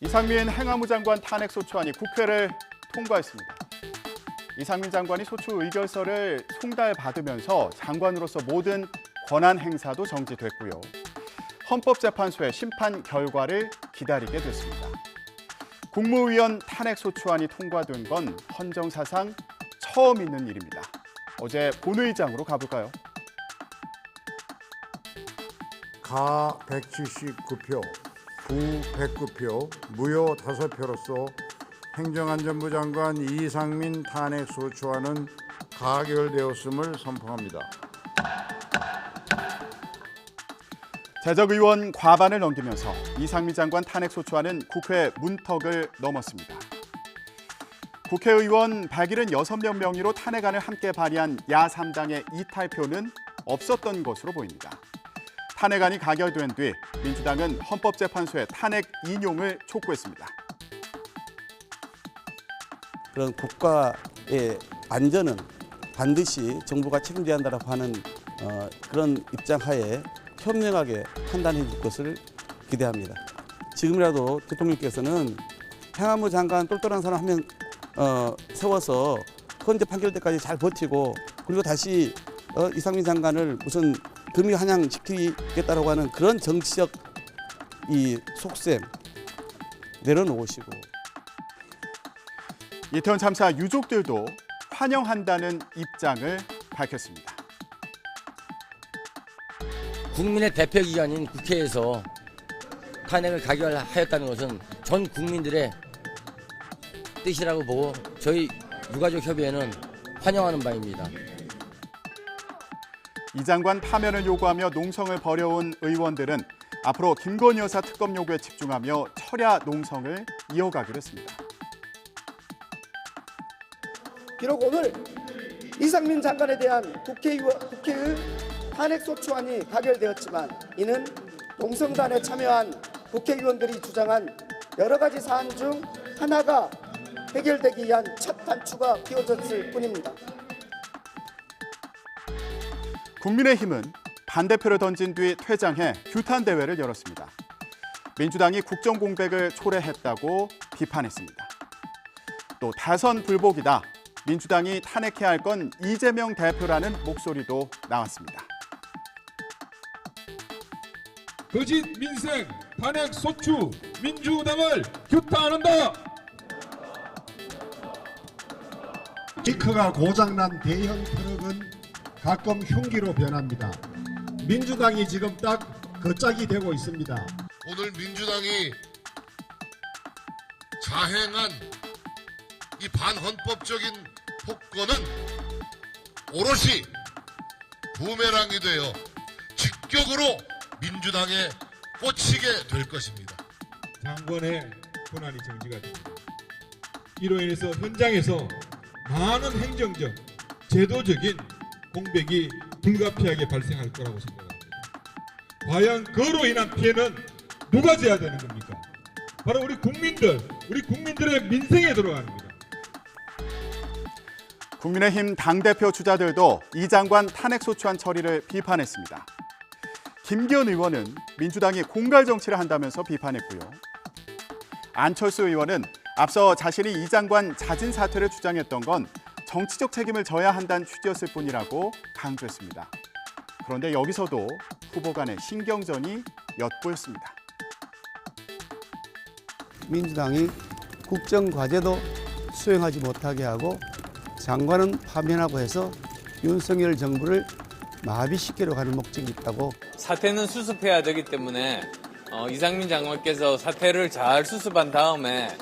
이상민 행안부 장관 탄핵 소추안이 국회를 통과했습니다. 이상민 장관이 소추 의결서를 송달받으면서 장관으로서 모든 권한 행사도 정지됐고요. 헌법재판소의 심판 결과를 기다리게 됐습니다. 국무위원 탄핵 소추안이 통과된 건 헌정사상 처음 있는 일입니다. 어제 본의장으로 가볼까요? 가 179표, 부 109표, 무효 5표로서 행정안전부 장관 이상민 탄핵 소추안은 가결되었음을 선포합니다. 재적의원 과반을 넘기면서 이상민 장관 탄핵 소추안은 국회 문턱을 넘었습니다. 국회의원 176명 명의로 탄핵안을 함께 발의한 야3당의 이탈표는 없었던 것으로 보입니다. 탄핵안이 가결된 뒤 민주당은 헌법재판소의 탄핵 인용을 촉구했습니다. 그런 국가의 안전은 반드시 정부가 책임져야 한다고 하는 그런 입장 하에 현명하게 판단해 줄 것을 기대합니다. 지금이라도 대통령께서는 행안부 장관 똘똘한 사람 한 명 세워서 헌재 판결 때까지 잘 버티고 그리고 다시 이상민 장관을 무슨 금이 환영시키겠다라고 하는 그런 정치적 이 속셈 내려놓으시고 이태원 참사 유족들도 환영한다는 입장을 밝혔습니다. 국민의 대표기관인 국회에서 탄핵을 가결하였다는 것은 전 국민들의 뜻이라고 보고 저희 유가족 협의회는 환영하는 바입니다. 이 장관 파면을 요구하며 농성을 벌여온 의원들은 앞으로 김건희 여사 특검 요구에 집중하며 철야 농성을 이어가기로 했습니다. 비록 오늘 이상민 장관에 대한 국회의 탄핵 소추안이 가결되었지만 이는 농성단에 참여한 국회의원들이 주장한 여러 가지 사안 중 하나가 해결되기 위한 첫 단추가 끼워졌을 뿐입니다. 국민의힘은 반대표를 던진 뒤 퇴장해 규탄 대회를 열었습니다. 민주당이 국정 공백을 초래했다고 비판했습니다. 또 다선 불복이다. 민주당이 탄핵해야 할 건 이재명 대표라는 목소리도 나왔습니다. 거짓 민생 탄핵 소추 민주당을 규탄한다. 디크가 고장난 대형 트럭은 가끔 흉기로 변합니다. 민주당이 지금 딱 그 짝이 되고 있습니다. 오늘 민주당이 자행한 이 반헌법적인 폭거는 오롯이 부메랑이 되어 직격으로 민주당에 꽂히게 될 것입니다. 장관의 권한이 정지가 됩니다. 이로 인해서 현장에서 많은 행정적, 제도적인 공백이 불가피하게 발생할 거라고 생각합니다. 과연 그로 인한 피해는 누가 져야 되는 겁니까? 바로 우리 국민들의 민생에 들어갑니다. 국민의힘 당대표 주자들도 이 장관 탄핵 소추안 처리를 비판했습니다. 김기현 의원은 민주당이 공갈 정치를 한다면서 비판했고요. 안철수 의원은 앞서 자신이 이 장관 자진 사퇴를 주장했던 건 정치적 책임을 져야 한다는 취지였을 뿐이라고 강조했습니다. 그런데 여기서도 후보 간의 신경전이 엿보였습니다. 민주당이 국정과제도 수행하지 못하게 하고 장관은 파면하고 해서 윤석열 정부를 마비시키려고 하는 목적이 있다고. 사퇴는 수습해야 되기 때문에 이상민 장관께서 사퇴를 잘 수습한 다음에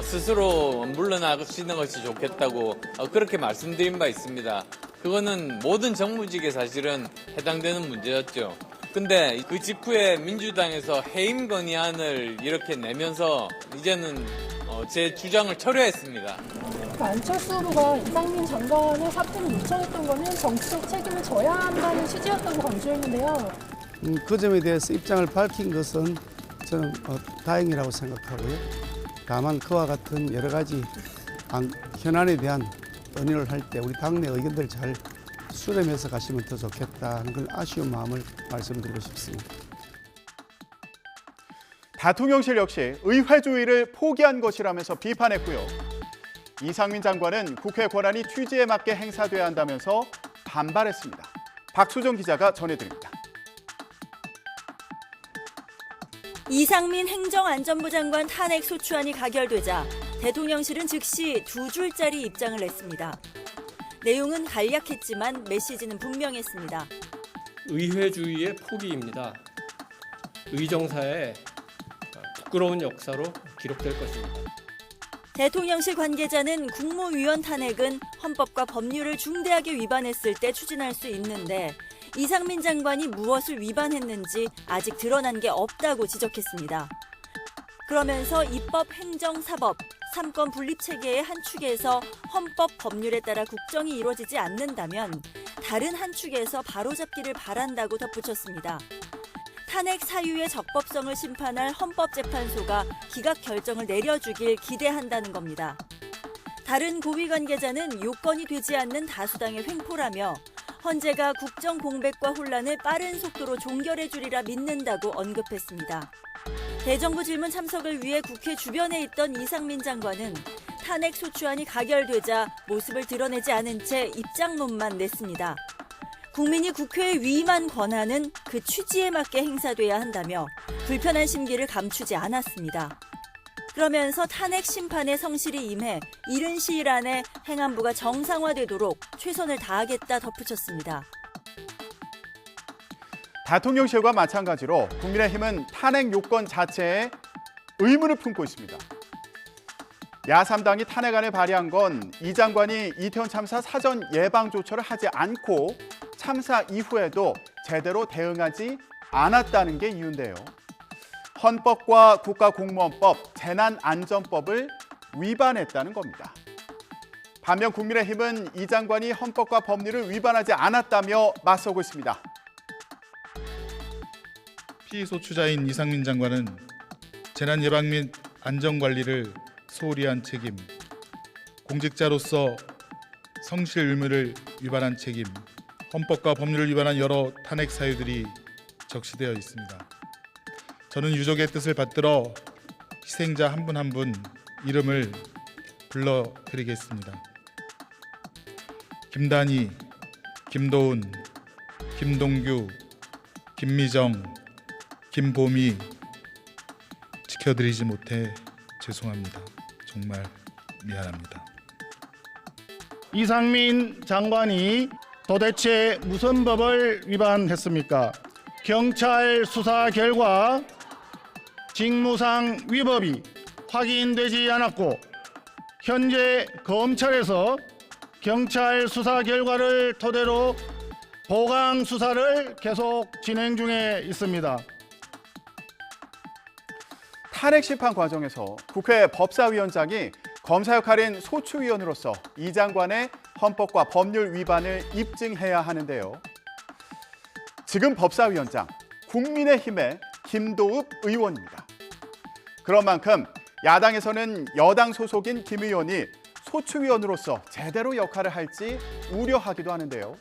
스스로 물러나시는 것이 좋겠다고 그렇게 말씀드린 바 있습니다. 그거는 모든 정무직에 사실은 해당되는 문제였죠. 근데 그 직후에 민주당에서 해임 건의안을 이렇게 내면서 이제는 제 주장을 철회했습니다. 안철수 후보가 이상민 장관의 사퇴를 요청했던 것은 정치적 책임을 져야 한다는 취지였다고 강조했는데요. 그 점에 대해서 입장을 밝힌 것은 저는 다행이라고 생각하고요. 다만 그와 같은 여러 가지 현안에 대한 논의를 할 때 우리 당내 의견들 잘 수렴해서 가시면 더 좋겠다는 걸 아쉬운 마음을 말씀드리고 싶습니다. 대통령실 역시 의회주의를 포기한 것이라면서 비판했고요. 이상민 장관은 국회 권한이 취지에 맞게 행사돼야 한다면서 반발했습니다. 박수정 기자가 전해드립니다. 이상민 행정안전부 장관 탄핵 소추안이 가결되자 대통령실은 즉시 2줄짜리 입장을 냈습니다. 내용은 간략했지만 메시지는 분명했습니다. 의회주의의 포기입니다. 의정사의 부끄러운 역사로 기록될 것입니다. 대통령실 관계자는 국무위원 탄핵은 헌법과 법률을 중대하게 위반했을 때 추진할 수 있는데 이상민 장관이 무엇을 위반했는지 아직 드러난 게 없다고 지적했습니다. 그러면서 입법, 행정, 사법, 3권 분립체계의 한 축에서 헌법, 법률에 따라 국정이 이루어지지 않는다면 다른 한 축에서 바로잡기를 바란다고 덧붙였습니다. 탄핵 사유의 적법성을 심판할 헌법재판소가 기각 결정을 내려주길 기대한다는 겁니다. 다른 고위 관계자는 요건이 되지 않는 다수당의 횡포라며 헌재가 국정 공백과 혼란을 빠른 속도로 종결해 주리라 믿는다고 언급했습니다. 대정부 질문 참석을 위해 국회 주변에 있던 이상민 장관은 탄핵 소추안이 가결되자 모습을 드러내지 않은 채 입장문만 냈습니다. 국민이 국회에 위임한 권한은 그 취지에 맞게 행사돼야 한다며 불편한 심기를 감추지 않았습니다. 그러면서 탄핵 심판에 성실히 임해 이른 시일 안에 행안부가 정상화되도록 최선을 다하겠다 덧붙였습니다. 대통령실과 마찬가지로 국민의힘은 탄핵 요건 자체에 의문을 품고 있습니다. 야3당이 탄핵안을 발의한 건 이 장관이 이태원 참사 사전 예방 조처를 하지 않고 참사 이후에도 제대로 대응하지 않았다는 게 이유인데요. 헌법과 국가공무원법, 재난안전법을 위반했다는 겁니다. 반면 국민의힘은 이 장관이 헌법과 법률을 위반하지 않았다며 맞서고 있습니다. 피소추자인 이상민 장관은 재난 예방 및 안전관리를 소홀히 한 책임, 공직자로서 성실 의무를 위반한 책임, 헌법과 법률을 위반한 여러 탄핵 사유들이 적시되어 있습니다. 저는 유족의 뜻을 받들어 희생자 한 분 한 분 이름을 불러드리겠습니다. 김단희, 김도훈, 김동규, 김미정, 김보미 지켜드리지 못해 죄송합니다. 정말 미안합니다. 이상민 장관이 도대체 무슨 법을 위반했습니까? 경찰 수사 결과 직무상 위법이 확인되지 않았고 현재 검찰에서 경찰 수사 결과를 토대로 보강 수사를 계속 진행 중에 있습니다. 탄핵 심판 과정에서 국회 법사위원장이 검사 역할인 소추위원으로서 이 장관의 헌법과 법률 위반을 입증해야 하는데요. 지금 법사위원장, 국민의힘의 김도읍 의원입니다. 그런 만큼 야당에서는 여당 소속인 김 의원이 소추위원으로서 제대로 역할을 할지 우려하기도 하는데요.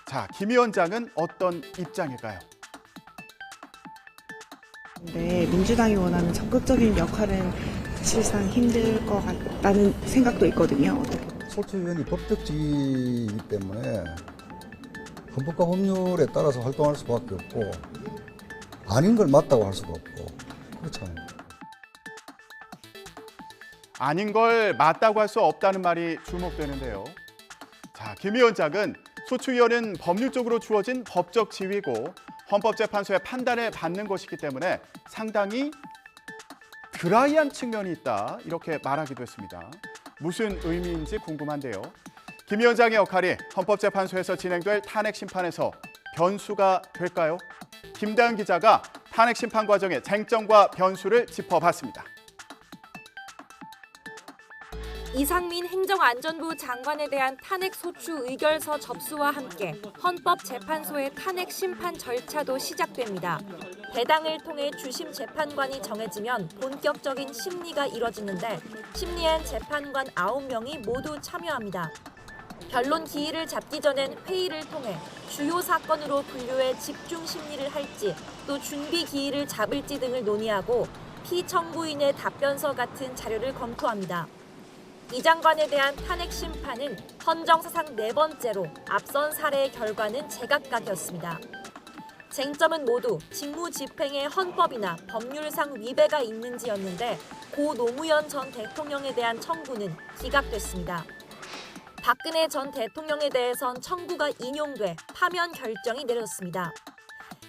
자, 김 위원장은 어떤 입장일까요? 네, 민주당이 원하는 적극적인 역할은 사실상 힘들 것 같다는 생각도 있거든요. 소추위원이 법적 지위이기 때문에 헌법과 법률에 따라서 활동할 수밖에 없고 아닌 걸 맞다고 할 수도 없고 그렇잖아요. 아닌 걸 맞다고 할 수 없다는 말이 주목되는데요. 자, 김 위원장은 소추위원은 법률적으로 주어진 법적 지위고 헌법재판소의 판단을 받는 것이기 때문에 상당히 드라이한 측면이 있다 이렇게 말하기도 했습니다. 무슨 의미인지 궁금한데요. 김 위원장의 역할이 헌법재판소에서 진행될 탄핵 심판에서 변수가 될까요? 김다은 기자가 탄핵 심판 과정의 쟁점과 변수를 짚어봤습니다. 이상민 행정안전부 장관에 대한 탄핵 소추 의결서 접수와 함께 헌법재판소의 탄핵 심판 절차도 시작됩니다. 배당을 통해 주심 재판관이 정해지면 본격적인 심리가 이뤄지는데 심리엔 재판관 9명이 모두 참여합니다. 변론 기일을 잡기 전엔 회의를 통해 주요 사건으로 분류해 집중 심리를 할지 또 준비 기일을 잡을지 등을 논의하고 피청구인의 답변서 같은 자료를 검토합니다. 이 장관에 대한 탄핵 심판은 헌정사상 4번째로 앞선 사례의 결과는 제각각이었습니다. 쟁점은 모두 직무집행의 헌법이나 법률상 위배가 있는지였는데 고 노무현 전 대통령에 대한 청구는 기각됐습니다. 박근혜 전 대통령에 대해선 청구가 인용돼 파면 결정이 내려졌습니다.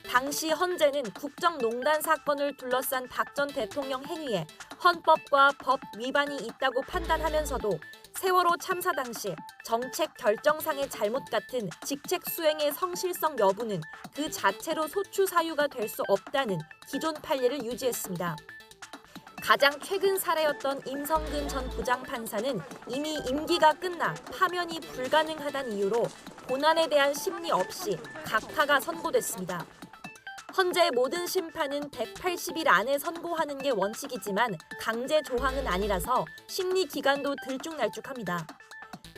당시 헌재는 국정농단 사건을 둘러싼 박 전 대통령 행위에 헌법과 법 위반이 있다고 판단하면서도 세월호 참사 당시 정책 결정상의 잘못 같은 직책 수행의 성실성 여부는 그 자체로 소추 사유가 될 수 없다는 기존 판례를 유지했습니다. 가장 최근 사례였던 임성근 전 부장판사는 이미 임기가 끝나 파면이 불가능하다는 이유로 본안에 대한 심리 없이 각하가 선고됐습니다. 헌재의 모든 심판은 180일 안에 선고하는 게 원칙이지만 강제 조항은 아니라서 심리 기간도 들쭉날쭉합니다.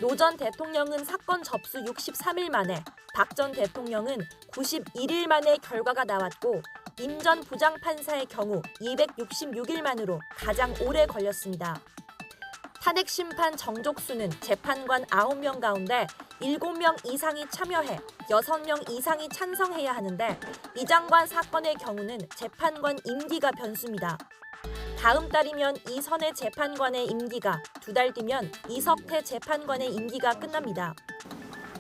노 전 대통령은 사건 접수 63일 만에, 박 전 대통령은 91일 만에 결과가 나왔고 임 전 부장판사의 경우 266일 만으로 가장 오래 걸렸습니다. 탄핵 심판 정족수는 재판관 9명 가운데 7명 이상이 참여해 6명 이상이 찬성해야 하는데 이 장관 사건의 경우는 재판관 임기가 변수입니다. 다음 달이면 이선의 재판관의 임기가, 2달 뒤면 이석태 재판관의 임기가 끝납니다.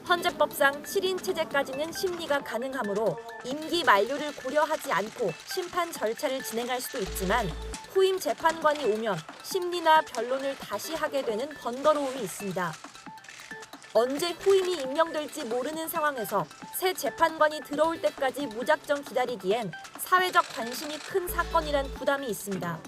헌재법상 7인 체제까지는 심리가 가능하므로 임기 만료를 고려하지 않고 심판 절차를 진행할 수도 있지만 후임 재판관이 오면 심리나 변론을 다시 하게 되는 번거로움이 있습니다. 언제 후임이 임명될지 모르는 상황에서 새 재판관이 들어올 때까지 무작정 기다리기엔 사회적 관심이 큰 사건이란 부담이 있습니다.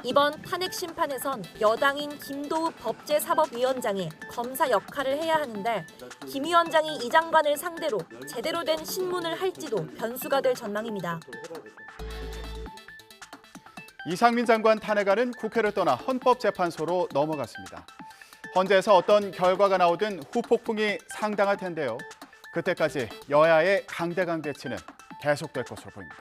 이번 탄핵 심판에선 여당인 김도우 법제사법위원장이 검사 역할을 해야 하는데 김 위원장이 이 장관을 상대로 제대로 된 신문을 할지도 변수가 될 전망입니다. 이상민 장관 탄핵안은 국회를 떠나 헌법재판소로 넘어갔습니다. 헌재에서 어떤 결과가 나오든 후폭풍이 상당할 텐데요. 그때까지 여야의 강대강 대치는 계속될 것으로 보입니다.